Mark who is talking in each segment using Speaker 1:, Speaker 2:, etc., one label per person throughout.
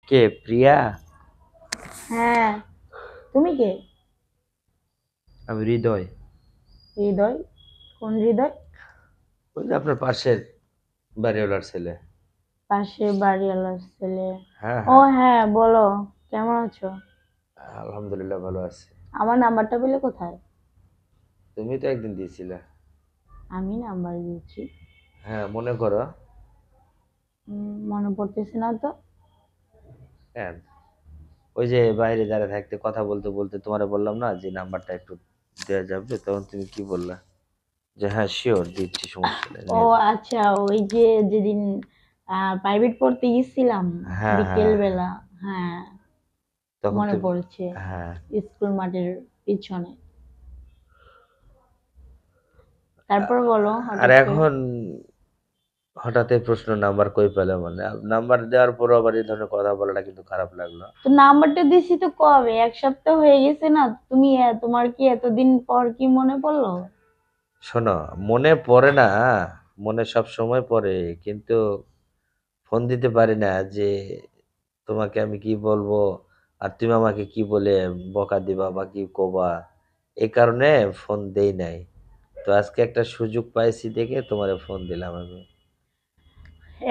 Speaker 1: কে প্রিয়া?
Speaker 2: হ্যাঁ, তুমি কে?
Speaker 1: আমি হৃদয়।
Speaker 2: হৃদয়? কোন হৃদয়?
Speaker 1: ওই যে আপনার পাশের বাড়িওয়ালার ছেলে।
Speaker 2: পাশের বাড়িওয়ালার ছেলে?
Speaker 1: হ্যাঁ
Speaker 2: ও
Speaker 1: হ্যাঁ।
Speaker 2: হ্যাঁ, বলো। কেমন আছো?
Speaker 1: আলহামদুলিল্লাহ ভালো আছি।
Speaker 2: আমার নাম্বারটা পেলে কোথায়?
Speaker 1: তুমি তো একদিন দিয়েছিলে।
Speaker 2: আমি নাম্বার দিয়েছি?
Speaker 1: হ্যাঁ মনে করো।
Speaker 2: মনে পড়তেছে না তো।
Speaker 1: হ্যাঁ, ওই যে বাইরে দাঁড়িয়ে থাকতে কথা বলতে বলতে তোমারে বললাম না যে নাম্বারটা একটু দেওয়া যাবে, তখন তুমি কি বললা? যে হ্যাঁ শিওর দিচ্ছি, সমস্যা নেই,
Speaker 2: ও
Speaker 1: নিয়ে যাও।
Speaker 2: আচ্ছা, ওই যে যেদিন প্রাইভেট পড়তে গেছিলাম
Speaker 1: হ্যাঁ
Speaker 2: বিকেল
Speaker 1: হ্যাঁ।
Speaker 2: বেলা। হ্যাঁ,
Speaker 1: তখন
Speaker 2: মনে
Speaker 1: তুমি,
Speaker 2: পড়ছে।
Speaker 1: হ্যাঁ।
Speaker 2: স্কুল মাঠের পিছনে। তারপর বলো
Speaker 1: আর
Speaker 2: হঠাৎ করে।
Speaker 1: এখন হঠাৎ এই প্রশ্ন নাম্বার কই পেলে, মানে নাম্বার দেওয়ার পর আবার এই ধরনের কথা বলাটা কিন্তু খারাপ লাগলো।
Speaker 2: তো নাম্বারটা দিছি তো কবে? এক সপ্তাহ হয়ে গেছে না? তুমি তোমার কি এতদিন পর কি মনে পড়লো?
Speaker 1: শোনো, মনে পড়ে না, মনে সব সময় পড়ে, কিন্তু ফোন দিতে পারি না যে তোমাকে আমি কি বলবো, আর তুমি আমাকে কি বলে বকা দিবা বা কি কবা, এই কারণে ফোন দেই নাই। তো আজকে একটা সুযোগ পাইছি দেখে তোমারে ফোন দিলাম আমি।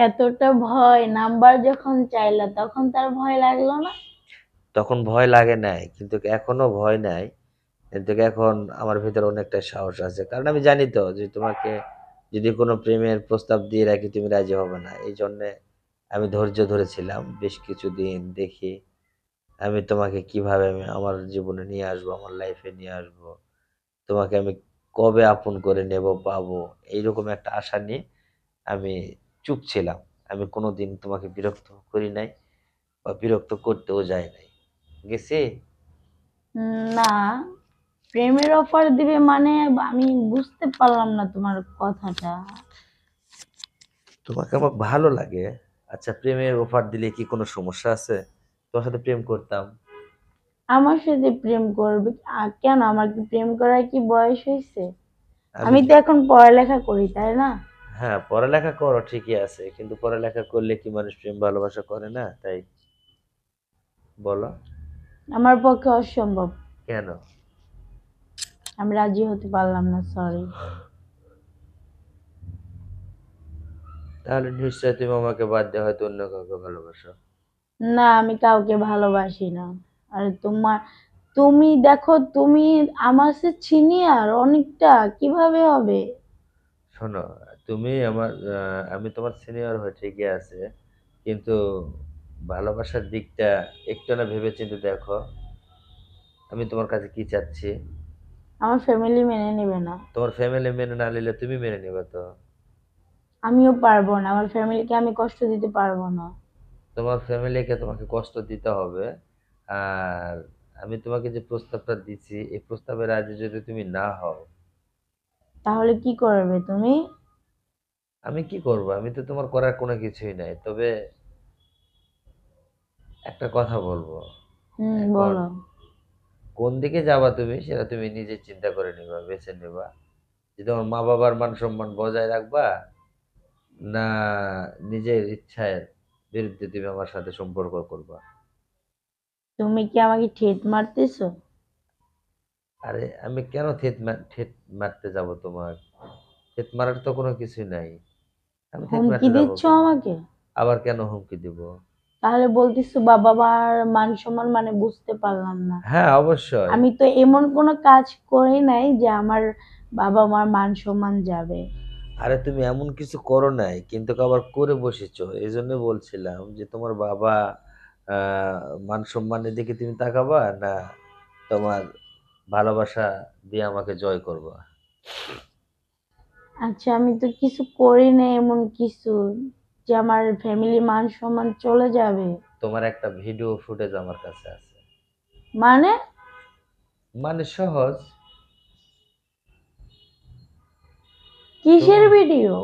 Speaker 2: এতটা ভয় নাম্বার যখন চাইলা তখন তার ভয় লাগলো না?
Speaker 1: তখন ভয় লাগে নাই, কিন্তু এখনো ভয় নাই। কিন্তু এখন আমার ভিতরে অনেকটা সাহস আছে, কারণ আমি জানি তো যে তোমাকে যদি কোনো প্রেমের প্রস্তাব দিয়ে রাখি তুমি রাজি হবে না, এই জন্যে আমি ধৈর্য ধরেছিলাম বেশ কিছুদিন, দেখি আমি তোমাকে কিভাবে আমি আমার জীবনে নিয়ে আসবো, আমার লাইফে নিয়ে আসবো, তোমাকে আমি কবে আপন করে নেব পাবো, এইরকম একটা আশা নিয়ে আমি চুপ ছিলাম। আমি কোনোদিন তোমাকে বিরক্ত করি নাই বা বিরক্ত করতেও যাই নাই। গেছি।
Speaker 2: না, প্রেমের অফার দিবে মানে? আমি বুঝতে পারলাম না তোমার কথাটা।
Speaker 1: তোমাকে আমার ভালো লাগে। আচ্ছা, প্রেমের অফার দিলে কি কোনো সমস্যা আছে? তোমার সাথে প্রেম করতাম।
Speaker 2: আমার সাথে প্রেম করবে? কেন, আমার কি প্রেম করার কি বয়স হয়েছে?
Speaker 1: আমি
Speaker 2: আমি তো
Speaker 1: যে-
Speaker 2: এখন পড়ালেখা করি, তাই না?
Speaker 1: হ্যাঁ পড়ালেখা করো ঠিকই আছে, কিন্তু পড়ালেখা করলে কি মানুষ প্রেম ভালোবাসা করে না? তাই বলো।
Speaker 2: আমার পক্ষে অসম্ভব।
Speaker 1: কেন?
Speaker 2: আমি রাজি হতে পারলাম না, সরি।
Speaker 1: তাহলে নিশ্চয়ই তুমি আমাকে বাদ দিয়ে হয়তো অন্য কাউকে ভালোবাসো।
Speaker 2: না, আমি কাউকে ভালোবাসি না। আর তুমি দেখো, তুমি আমার সে সিনিয়র অনেকটা, কিভাবে হবে?
Speaker 1: শোনো, তুমি আমার আমি তোমার সিনিয়র হয়ে ঠিকই আছে, কিন্তু ভালোবাসার দিকটা একটু না ভেবে চিন্তে দেখো, আমি তোমার কাছে কি চাচ্ছি।
Speaker 2: আমার ফ্যামিলি মেনে নেবে না।
Speaker 1: তোমার ফ্যামিলি মেনে না নিলে তুমি মেনে নিবে তো।
Speaker 2: আমিও পারবো না, আমার ফ্যামিলিকে আমি কষ্ট দিতে পারবো না।
Speaker 1: তোমার ফ্যামিলিকে তোমাকে কষ্ট দিতে হবে। আর আমি তোমাকে যে প্রস্তাবটা দিচ্ছি, এই প্রস্তাবে রাজি যদি তুমি না হও,
Speaker 2: তাহলে কি করবে তুমি?
Speaker 1: আমি কি করব? আমি তো তোমার করার কোনো কিছুই নাই, তবে একটা কথা বলবো। এখন
Speaker 2: বলো।
Speaker 1: কোন দিকে যাবা তুমি সেটা তুমি নিজে চিন্তা করে নিবা, বেছে নিবা, যে তোমার মা বাবার মান সম্মান বজায় রাখবা, না নিজের ইচ্ছার বিরুদ্ধে তুমি আমার সাথে সম্পর্ক করবা।
Speaker 2: তুমি কি আমাকে ঠেট মারতেছো?
Speaker 1: আরে আমি কেন ঠেট মারতে যাব তোমার? ঠেট মারার তো কোনো কিছুই নাই। আমি ঠেট
Speaker 2: হুমকি
Speaker 1: মারতে যাব
Speaker 2: দিচ্ছ
Speaker 1: কেন?
Speaker 2: আমাকে?
Speaker 1: আবার কেন হুমকি দিব?
Speaker 2: তাহলে বলতেছো বাবা মার মান সম্মান, মানে বুঝতে পারলাম না।
Speaker 1: হ্যাঁ অবশ্যই।
Speaker 2: আমি তো এমন কোনো কাজ করি নাই যে আমার বাবা মার মান সম্মান যাবে।
Speaker 1: আরে তুমি এমন কিছু করো নাই, কিন্তু আবার করে বসেছো, এই জন্য বলছিলাম যে তোমার বাবা আহ মান সম্মানের দিকে তুমি তাকাবা, না তোমার ভালোবাসা দিয়ে আমাকে জয় করবা।
Speaker 2: আচ্ছা, আমি তো কিছু করি না এমন কিছু যে আমার ফ্যামিলি মান সম্মান চলে যাবে।
Speaker 1: তোমার একটা ভিডিও ফুটেজ আমার কাছে আছে।
Speaker 2: মানে?
Speaker 1: মানে সহজ।
Speaker 2: কিসের
Speaker 1: তুমি,
Speaker 2: ভিডিও?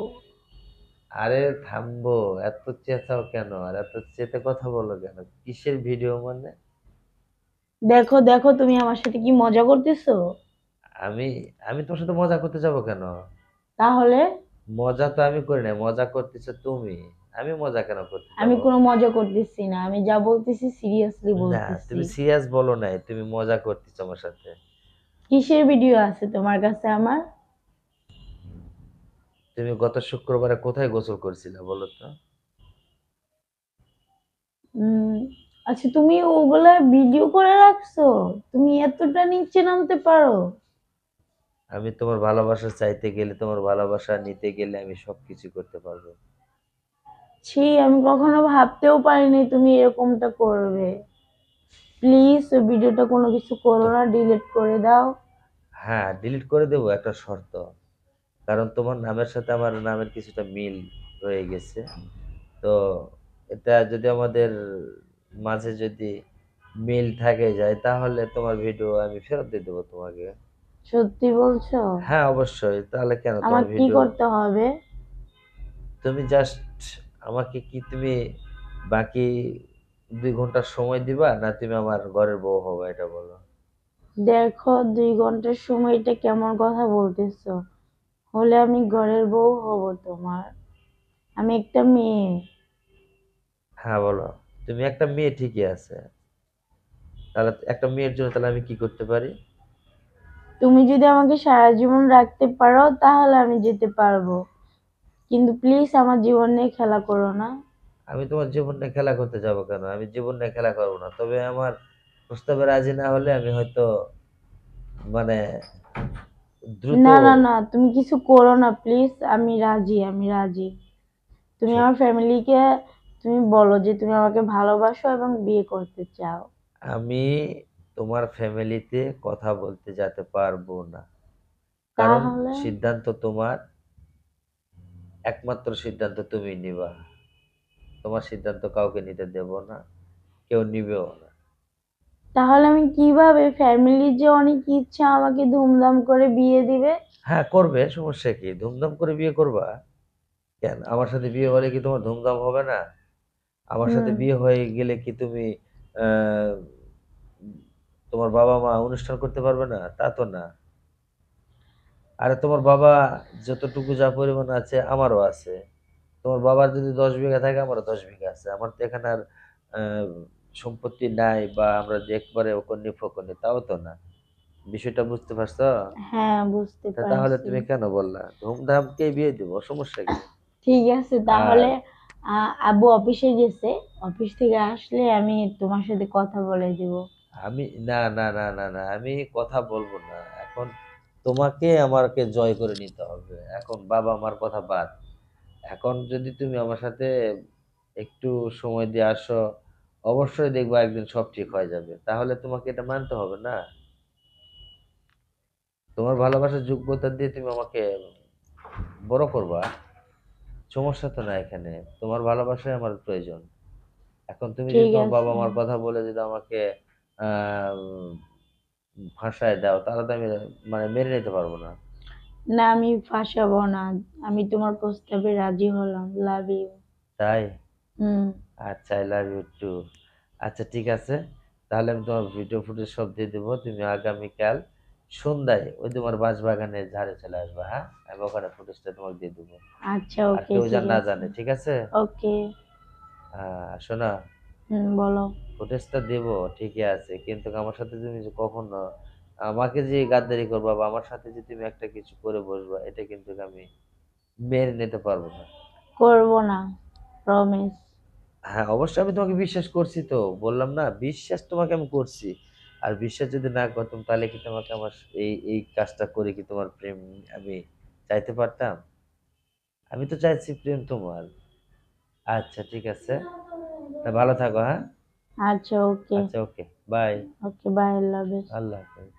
Speaker 1: আরে থামবো, এত চেঁচাও কেন আর এত চেতে কথা বলো কেন? কিসের ভিডিও মানে?
Speaker 2: দেখো দেখো, তুমি আমার সাথে কি মজা করতেছো?
Speaker 1: আমি আমি তোমার সাথে মজা করতে যাব কেন?
Speaker 2: তাহলে?
Speaker 1: মজা তো আমি করি না, মজা করতেছো তুমি। আমি মজা কেন করতে
Speaker 2: আমি
Speaker 1: যাবো?
Speaker 2: কোনো মজা করতেছি না, আমি যা বলতেছি সিরিয়াসলি
Speaker 1: না,
Speaker 2: বলতেছি।
Speaker 1: তুমি সিরিয়াস বলো নাই, তুমি মজা করতেছো আমার সাথে।
Speaker 2: কিসের ভিডিও আছে তোমার কাছে আমার?
Speaker 1: তুমি গত শুক্রবারে কোথায় গোসল করছিলে বলো তো?
Speaker 2: উম, আচ্ছা, তুমি ওগুলা ভিডিও করে রাখছো? তুমি এতটা নিচে নামতে পারো?
Speaker 1: আমি তোমার ভালোবাসা চাইতে গেলে, তোমার ভালোবাসা নিতে গেলে আমি সবকিছু করতে পারবো।
Speaker 2: ছি, আমি কখনো ভাবতেও পারিনি তুমি এরকমটা করবে। প্লিজ ওই ভিডিওটা কোনো কিছু করো
Speaker 1: তো
Speaker 2: না, ডিলিট করে দাও।
Speaker 1: হ্যাঁ, ডিলিট করে দেবো, একটা শর্ত। কারণ তোমার নামের সাথে আমার নামের কিছুটা মিল রয়ে গেছে। তো এটা যদি আমাদের মাঝে যদি মিল থাকে যায়, তাহলে তোমার ভিডিও আমি ফেরত দিয়ে দেবো তোমাকে।
Speaker 2: সত্যি বলছো?
Speaker 1: হ্যাঁ, অবশ্যই। তাহলে কেন
Speaker 2: আমার
Speaker 1: তোমার
Speaker 2: কি
Speaker 1: ভিডিও?
Speaker 2: করতে হবে?
Speaker 1: তুমি জাস্ট আমাকে কি তুমি বাকি 2 ঘন্টা সময় দিবা, না তুমি আমার ঘরের বউ হবে, এটা বলো।
Speaker 2: দেখো, 2 ঘন্টার সময়টা কেমন কথা বলতেছো? হলে আমি ঘরের বউ হব তোমার? আমি একটা মেয়ে।
Speaker 1: হ্যাঁ, বলো। তুমি একটা মেয়ে, ঠিকই আছে। তাহলে একটা মেয়ের জন্য তাহলে আমি কি করতে পারি?
Speaker 2: তুমি যদি আমাকে সারা জীবন রাখতে পারো তাহলে আমি যেতে পারবো, কিন্তু প্লিজ আমার জীবন নিয়ে খেলা করো না।
Speaker 1: আমি তোমার জীবন নিয়ে খেলা করতে যাব কেন? আমি জীবন নিয়ে খেলা করবো না, তবে আমার প্রস্তাবে রাজি না হলে আমি হয়তো মানে দ্রুত।
Speaker 2: না না না, তুমি কিছু করো না প্লিজ, আমি রাজি, আমি রাজি। তুমি
Speaker 1: শোন,
Speaker 2: আমার ফ্যামিলিকে তুমি বলো যে তুমি আমাকে ভালোবাসো এবং বিয়ে করতে চাও।
Speaker 1: আমি তোমার ফ্যামিলিতে কথা বলতে যেতে পারবো না। কারণ
Speaker 2: তাহলে?
Speaker 1: সিদ্ধান্ত তোমার, একমাত্র সিদ্ধান্ত তুমি নিবা। তোমার সিদ্ধান্ত কাউকে নিতে দেব না, কেউ নিবেও না।
Speaker 2: তাহলে আমি কিভাবে, ফ্যামিলির যে অনেক ইচ্ছা আমাকে ধুমধাম করে বিয়ে দিবে।
Speaker 1: হ্যাঁ, করবে, সমস্যা কি? ধুমধাম করে বিয়ে করবা কেন? আমার সাথে বিয়ে হলে কি তোমার ধুমধাম হবে না? আমার সাথে
Speaker 2: হুম।
Speaker 1: বিয়ে হয়ে গেলে কি তুমি আহ, তোমার বাবা মা অনুষ্ঠান করতে পারবে না? তা তো না। আরে তোমার বাবা যতটুকু যা পরিমাণ আছে আমারও আছে। তোমার বাবার যদি 10 বিঘা থাকে, আমারও 10 বিঘা আছে। আমার তো এখানে আর আহ, সম্পত্তি নাই বা আমরা যে একবারে ওকন্যে ফকন্যে, তাও তো না। বিষয়টা বুঝতে পারছো?
Speaker 2: হ্যাঁ, বুঝতে
Speaker 1: তাহলে
Speaker 2: পারছি।
Speaker 1: তুমি কেন বললা ধুমধামকে বিয়ে দিব? সমস্যা কি?
Speaker 2: ঠিক আছে
Speaker 1: আর
Speaker 2: তাহলে। আব্বু অফিসে গেছে, অফিস থেকে আসলে আমি তোমার সাথে কথা বলে দিব।
Speaker 1: আমি, না না না না না, আমি কথা বলবো না এখন। তোমাকে আমাকে জয় করে নিতে হবে এখন, বাবা মার কথা বাদ। এখন যদি তুমি আমার সাথে একটু সময় দিয়ে আসো, অবশ্যই দেখবো একদিন সব ঠিক হয়ে যাবে। তাহলে তোমাকে এটা মানতে হবে না? তোমার ভালোবাসার যোগ্যতা দিয়ে তুমি আমাকে বড় করবা, সমস্যা তো না এখানে। তোমার ভালোবাসাই আমার প্রয়োজন। এখন তুমি যদি
Speaker 2: ঠিক
Speaker 1: তোমার বাবা
Speaker 2: আছে।
Speaker 1: মার কথা বলে যদি আমাকে আহ ফাঁসায় দাও, তাহলে তো আমি মানে মেনে নিতে পারবো না।
Speaker 2: না, আমি ফাঁসাবো না। আমি তোমার প্রস্তাবে রাজি হলাম। Love you.
Speaker 1: তাই?
Speaker 2: হুম।
Speaker 1: আচ্ছা, আই লাভ ইউ টু। আচ্ছা, ঠিক আছে। তাহলে আমি তোমার ভিডিও ফুটেজ সব দিয়ে দেবো। তুমি আগামীকাল সন্ধ্যায় ওই তোমার বাঁশবাগানে ঝাড়ে চলে আসবে, হ্যাঁ? আমি ওখানে ফুটেজটা তোমাকে দিয়ে দেবো।
Speaker 2: আচ্ছা,
Speaker 1: আর
Speaker 2: ওকে,
Speaker 1: কেউ যেন
Speaker 2: ঠিক
Speaker 1: না
Speaker 2: আছে।
Speaker 1: জানে, ঠিক আছে?
Speaker 2: ওকে।
Speaker 1: শোনা,
Speaker 2: হুম, বলো।
Speaker 1: ফুটেজটা দেবো ঠিকই আছে, কিন্তু আমার সাথে তুমি যে কখনো আমাকে যে গাদ্দারি করবা বা আমার সাথে যে তুমি একটা কিছু করে বসবা, এটা কিন্তু আমি মেনে নিতে পারবো না।
Speaker 2: করবো না, প্রমিস।
Speaker 1: হ্যাঁ, অবশ্যই আমি তোমাকে বিশ্বাস করছি, তো বললাম না, বিশ্বাস তোমাকে আমি করছি। আর বিশ্বাস যদি না করতাম, তাহলে কি তোমাকে আমার এই এই কাজটা করে কি তোমার প্রেম আমি চাইতে পারতাম? আমি তো চাইছি প্রেম তোমার। আচ্ছা, ঠিক আছে। তা ভালো থাকো, হ্যাঁ?
Speaker 2: আচ্ছা, ওকে।
Speaker 1: আচ্ছা, ওকে, বাই।
Speaker 2: ওকে, বাই, আল্লাহ হাফেজ।
Speaker 1: আল্লাহ হাফেজ।